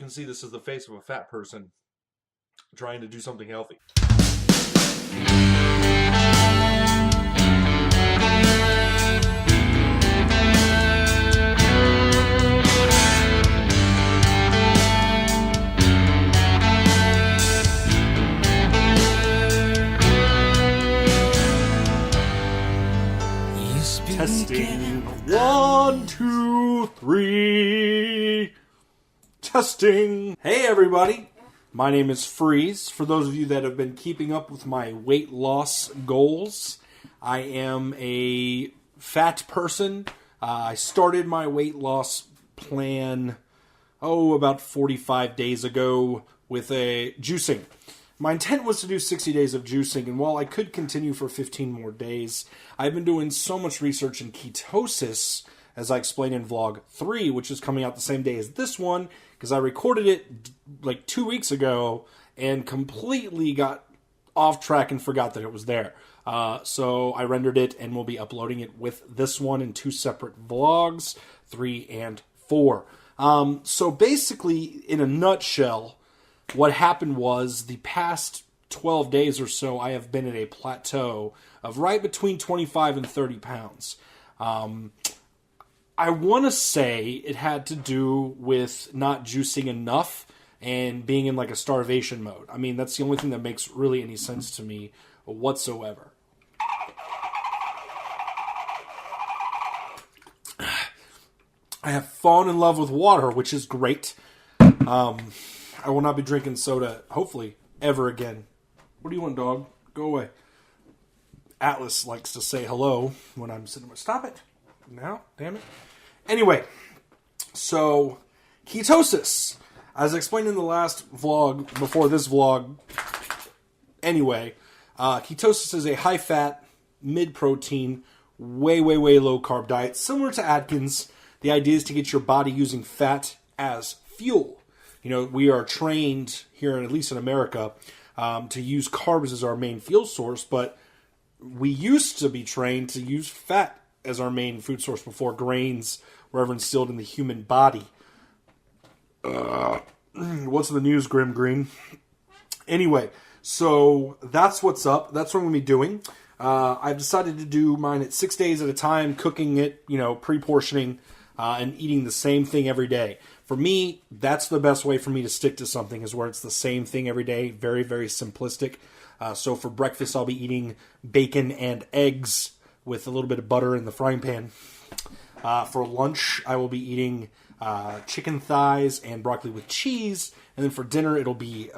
can see, this is the face of a fat person trying to do something healthy. Testing. 1, 2, 3. Testing. Hey everybody, my name is Freeze. For those of you that have been keeping up with my weight loss goals, I am a fat person. I started my weight loss plan, about 45 days ago with a juicing. My intent was to do 60 days of juicing, and while I could continue for 15 more days, I've been doing so much research in ketosis, as I explained in vlog 3, which is coming out the same day as this one, because I recorded it like 2 weeks ago and completely got off track and forgot that it was there. So I rendered it and will be uploading it with this one in 2 separate vlogs, 3 and 4. So basically, in a nutshell, what happened was the past 12 days or so, I have been at a plateau of right between 25 and 30 pounds. I want to say it had to do with not juicing enough and being in like a starvation mode. I mean, that's the only thing that makes really any sense to me whatsoever. I have fallen in love with water, which is great. I will not be drinking soda, hopefully, ever again. What do you want, dog? Go away. Atlas likes to say hello when I'm sitting there. Stop it. Now, damn it. Anyway, so, ketosis. As I explained in the last vlog, before this vlog, anyway, ketosis is a high-fat, mid-protein, way low-carb diet, similar to Atkins. The idea is to get your body using fat as fuel. You know, we are trained here, at least in America, to use carbs as our main fuel source, but we used to be trained to use fat as our main food source before grains were ever instilled in the human body. What's in the news, Grim Green? Anyway, so that's what's up. That's what I'm going to be doing. I've decided to do mine at 6 days at a time, cooking it, pre-portioning, and eating the same thing every day. For me, that's the best way for me to stick to something, is where it's the same thing every day. Very, very simplistic. So for breakfast, I'll be eating bacon and eggs with a little bit of butter in the frying pan. For lunch, I will be eating chicken thighs and broccoli with cheese. And then for dinner, it'll be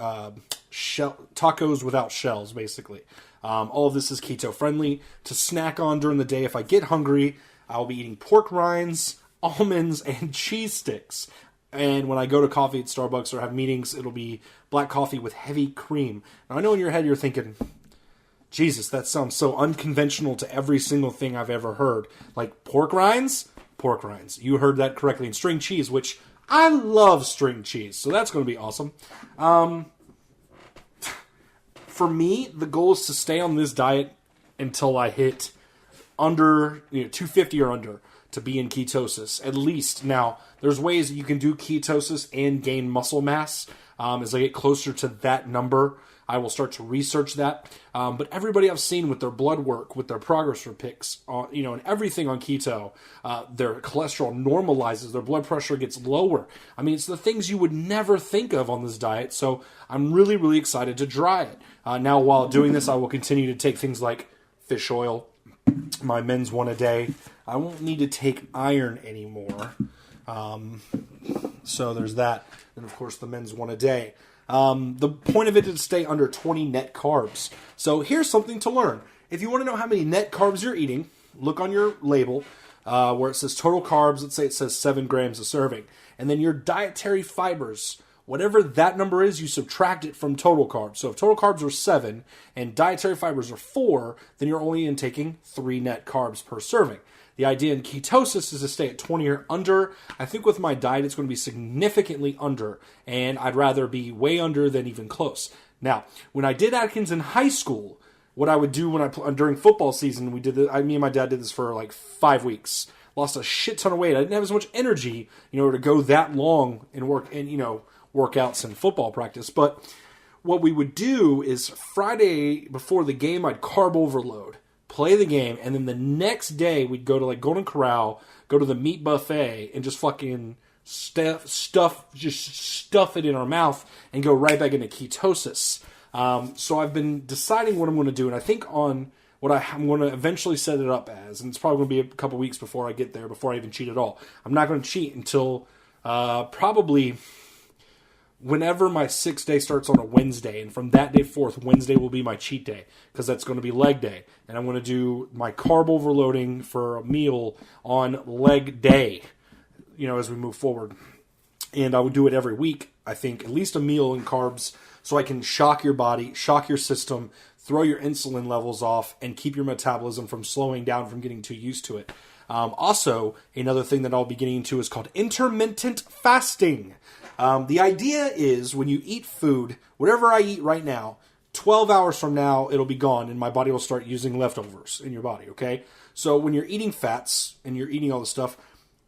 tacos without shells, basically. All of this is keto-friendly. To snack on during the day, if I get hungry, I'll be eating pork rinds, almonds, and cheese sticks. And when I go to coffee at Starbucks or have meetings, it'll be black coffee with heavy cream. Now, I know in your head you're thinking, Jesus, that sounds so unconventional to every single thing I've ever heard. Like pork rinds? Pork rinds. You heard that correctly. And string cheese, which I love string cheese. So that's going to be awesome. For me, the goal is to stay on this diet until I hit under 250 or under to be in ketosis, at least. Now, there's ways that you can do ketosis and gain muscle mass. As I get closer to that number, I will start to research that. But everybody I've seen with their blood work, with their progress reports, and everything on keto, their cholesterol normalizes, their blood pressure gets lower. I mean, it's the things you would never think of on this diet. So I'm really, really excited to try it. Now, while doing this, I will continue to take things like fish oil, my men's one a day. I won't need to take iron anymore. So there's that. And of course, the men's one a day. The point of it is to stay under 20 net carbs. So here's something to learn. If you want to know how many net carbs you're eating, look on your label where it says total carbs. Let's say it says 7 grams a serving. And then your dietary fibers, whatever that number is, you subtract it from total carbs. So if total carbs are 7 and dietary fibers are 4, then you're only intaking 3 net carbs per serving. The idea in ketosis is to stay at 20 or under. I think with my diet, it's going to be significantly under, and I'd rather be way under than even close. Now, when I did Atkins in high school, what I would do during football season, me and my dad did this for like 5 weeks. Lost a shit ton of weight. I didn't have as much energy, to go that long and work workouts and football practice. But what we would do is Friday before the game, I'd carb overload, play the game, and then the next day we'd go to like Golden Corral, go to the meat buffet, and just fucking stuff it in our mouth and go right back into ketosis. So I've been deciding what I'm going to do, and I think on what I'm going to eventually set it up as, and it's probably going to be a couple weeks before I get there, before I even cheat at all. I'm not going to cheat until probably whenever my 6th day starts on a Wednesday, and from that day forth, Wednesday will be my cheat day, because that's going to be leg day, and I'm going to do my carb overloading for a meal on leg day, as we move forward. And I would do it every week, I think, at least a meal in carbs, so I can shock your body, shock your system, throw your insulin levels off, and keep your metabolism from slowing down, from getting too used to it. Also, another thing that I'll be getting into is called intermittent fasting. The idea is when you eat food, whatever I eat right now, 12 hours from now, it'll be gone, and my body will start using leftovers in your body, okay? So when you're eating fats, and you're eating all this stuff,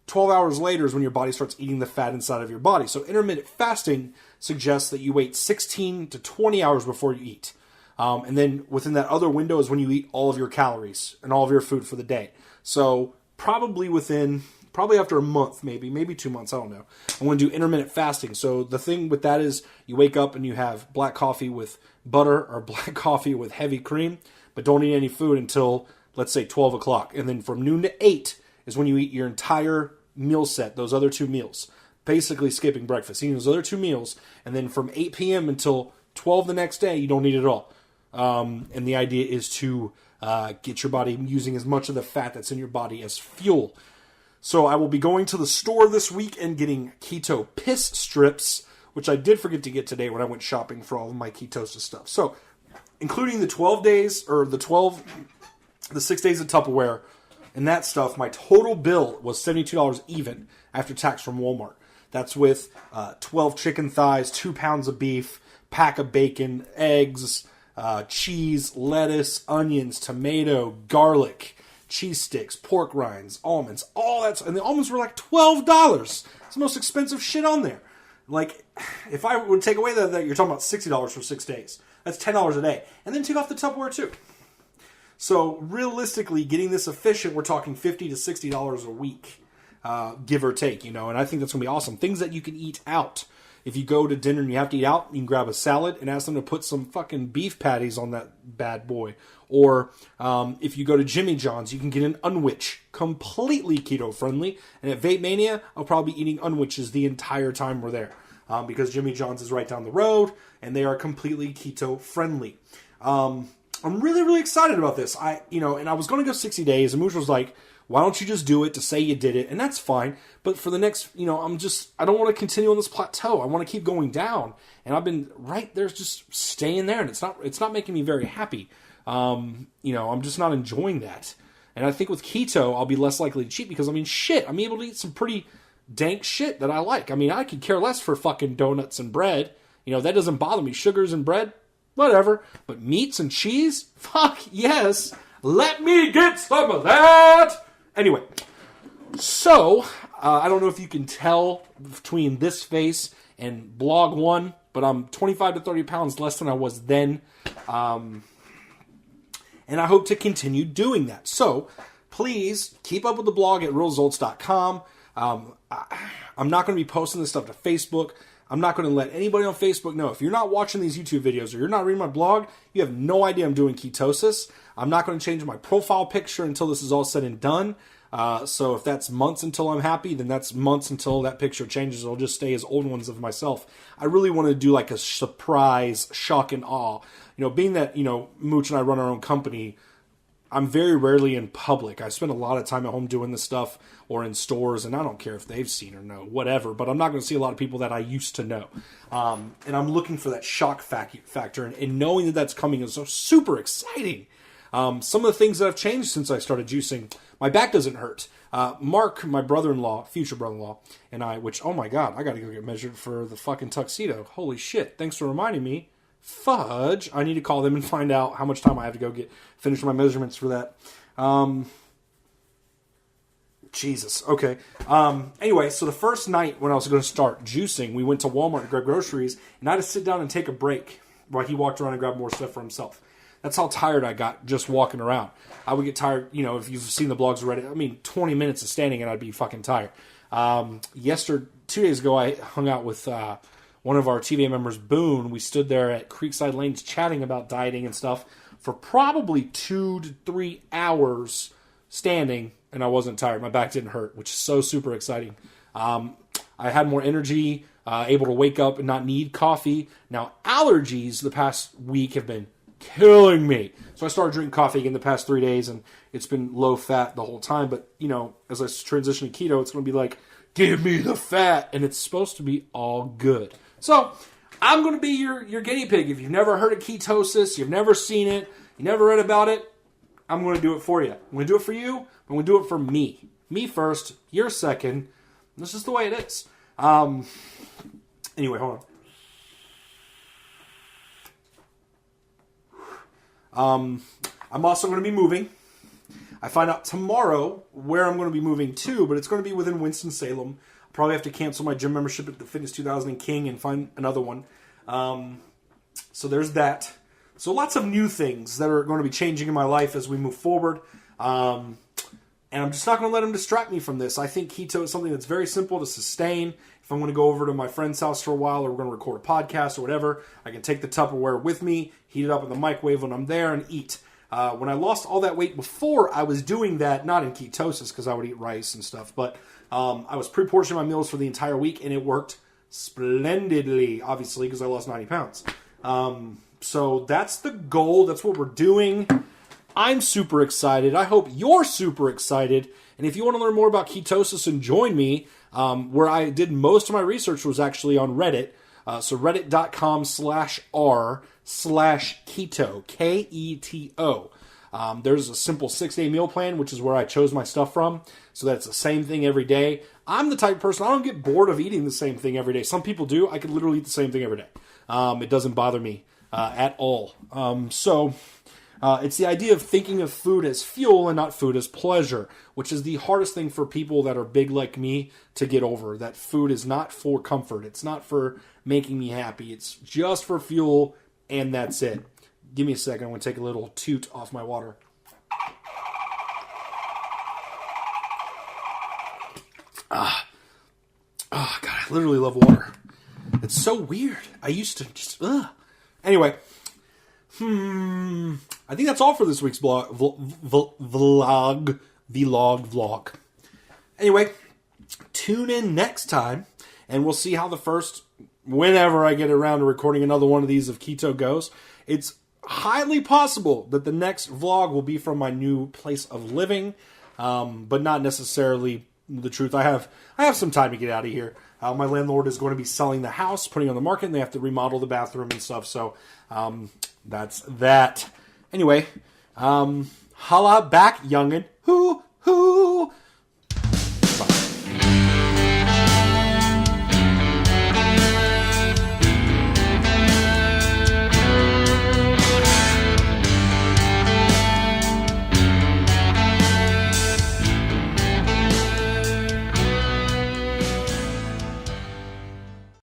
12 hours later is when your body starts eating the fat inside of your body. So intermittent fasting suggests that you wait 16 to 20 hours before you eat. And then within that other window is when you eat all of your calories and all of your food for the day. So probably after a month, maybe 2 months, I don't know, I'm going to do intermittent fasting. So the thing with that is you wake up and you have black coffee with butter or black coffee with heavy cream, but don't eat any food until, let's say, 12 o'clock. And then from noon to 8 is when you eat your entire meal set, those other 2 meals, basically skipping breakfast, eating those other 2 meals, and then from 8 p.m. until 12 the next day, you don't eat at all. And the idea is to get your body using as much of the fat that's in your body as fuel. So I will be going to the store this week and getting keto piss strips, which I did forget to get today when I went shopping for all of my ketosis stuff. So including the 12 days, or the 6 days of Tupperware and that stuff, my total bill was $72 even after tax from Walmart. That's with 12 chicken thighs, 2 pounds of beef, pack of bacon, eggs, cheese, lettuce, onions, tomato, garlic, cheese sticks, pork rinds, almonds, all that. And the almonds were like $12. It's the most expensive shit on there. Like, if I would take away that you're talking about $60 for 6 days. That's $10 a day. And then take off the Tupperware too. So realistically, getting this efficient, we're talking $50 to $60 a week, give or take, and I think that's going to be awesome. Things that you can eat out. If you go to dinner and you have to eat out, you can grab a salad and ask them to put some fucking beef patties on that bad boy. Or if you go to Jimmy John's, you can get an unwich, completely keto friendly. And at Vape Mania, I'll probably be eating unwiches the entire time we're there, because Jimmy John's is right down the road and they are completely keto friendly. I'm really, really excited about this. And I was going to go 60 days, and Mooch was like, why don't you just do it to say you did it? And that's fine. But for the next, I don't want to continue on this plateau. I want to keep going down. And I've been right there just staying there, and it's not making me very happy. I'm just not enjoying that. And I think with keto, I'll be less likely to cheat because, I'm able to eat some pretty dank shit that I like. I could care less for fucking donuts and bread. That doesn't bother me. Sugars and bread, whatever. But meats and cheese? Fuck yes. Let me get some of that. Anyway, so I don't know if you can tell between this face and blog one, but I'm 25 to 30 pounds less than I was then. And I hope to continue doing that. So please keep up with the blog at RealSults.com. I'm not going to be posting this stuff to Facebook. I'm not going to let anybody on Facebook know. If you're not watching these YouTube videos or you're not reading my blog, you have no idea I'm doing ketosis. I'm not going to change my profile picture until this is all said and done. So if that's months until I'm happy, then that's months until that picture changes. I'll just stay as old ones of myself. I really want to do like a surprise, shock and awe. Being that, Mooch and I run our own company, I'm very rarely in public. I spend a lot of time at home doing this stuff or in stores, and I don't care if they've seen or know, whatever. But I'm not going to see a lot of people that I used to know. And I'm looking for that shock factor, and knowing that that's coming is so super exciting. Some of the things that have changed since I started juicing, my back doesn't hurt. Mark, my brother-in-law, future brother-in-law, and I, which, oh my God, I got to go get measured for the fucking tuxedo. Holy shit. Thanks for reminding me. Fudge. I need to call them and find out how much time I have to go finish my measurements for that. Jesus. Okay. Anyway, so the first night when I was going to start juicing, we went to Walmart to grab groceries, and I had to sit down and take a break while he walked around and grabbed more stuff for himself. That's how tired I got just walking around. I would get tired, if you've seen the blogs already, 20 minutes of standing and I'd be fucking tired. 2 days ago, I hung out with one of our TVA members, Boone. We stood there at Creekside Lanes chatting about dieting and stuff for probably 2 to 3 hours standing, and I wasn't tired. My back didn't hurt, which is so super exciting. I had more energy, able to wake up and not need coffee. Now, allergies the past week have been killing me. So I started drinking coffee again the past 3 days, and it's been low fat the whole time. But, as I transition to keto, it's going to be like, give me the fat, and it's supposed to be all good. So I'm going to be your guinea pig. If you've never heard of ketosis, you've never seen it, you never read about it, I'm going to do it for you. I'm going to do it for you. I'm going to do it for me. Me first, you're second. This is the way it is. Anyway, hold on. I'm also going to be moving. I find out tomorrow where I'm going to be moving to, but it's going to be within Winston-Salem. I'll probably have to cancel my gym membership at the Fitness 2000 in King and find another one. So there's that. So lots of new things that are going to be changing in my life as we move forward. And I'm just not going to let them distract me from this. I think keto is something that's very simple to sustain. If I'm going to go over to my friend's house for a while, or we're going to record a podcast or whatever, I can take the Tupperware with me, heat it up in the microwave when I'm there, and eat. When I lost all that weight before, I was doing that, not in ketosis, because I would eat rice and stuff, but I was pre-portioning my meals for the entire week, and it worked splendidly, obviously, because I lost 90 pounds. So that's the goal. That's what we're doing. I'm super excited. I hope you're super excited. And if you want to learn more about ketosis and join me, where I did most of my research was actually on Reddit. So reddit.com/r/keto, Keto. There's a simple 6-day meal plan, which is where I chose my stuff from. So that's the same thing every day. I'm the type of person, I don't get bored of eating the same thing every day. Some people do. I could literally eat the same thing every day. It doesn't bother me at all. It's the idea of thinking of food as fuel and not food as pleasure, which is the hardest thing for people that are big like me to get over. That food is not for comfort. It's not for making me happy. It's just for fuel, and that's it. Give me a second. I'm going to take a little toot off my water. Oh, God, I literally love water. It's so weird. I used to just, Anyway. I think that's all for this week's vlog. Anyway, tune in next time, and we'll see how whenever I get around to recording another one of these of keto goes. It's highly possible that the next vlog will be from my new place of living, but not necessarily the truth. I have some time to get out of here. My landlord is going to be selling the house, putting it on the market, and they have to remodel the bathroom and stuff, so that's that. Anyway, holla back, youngin'.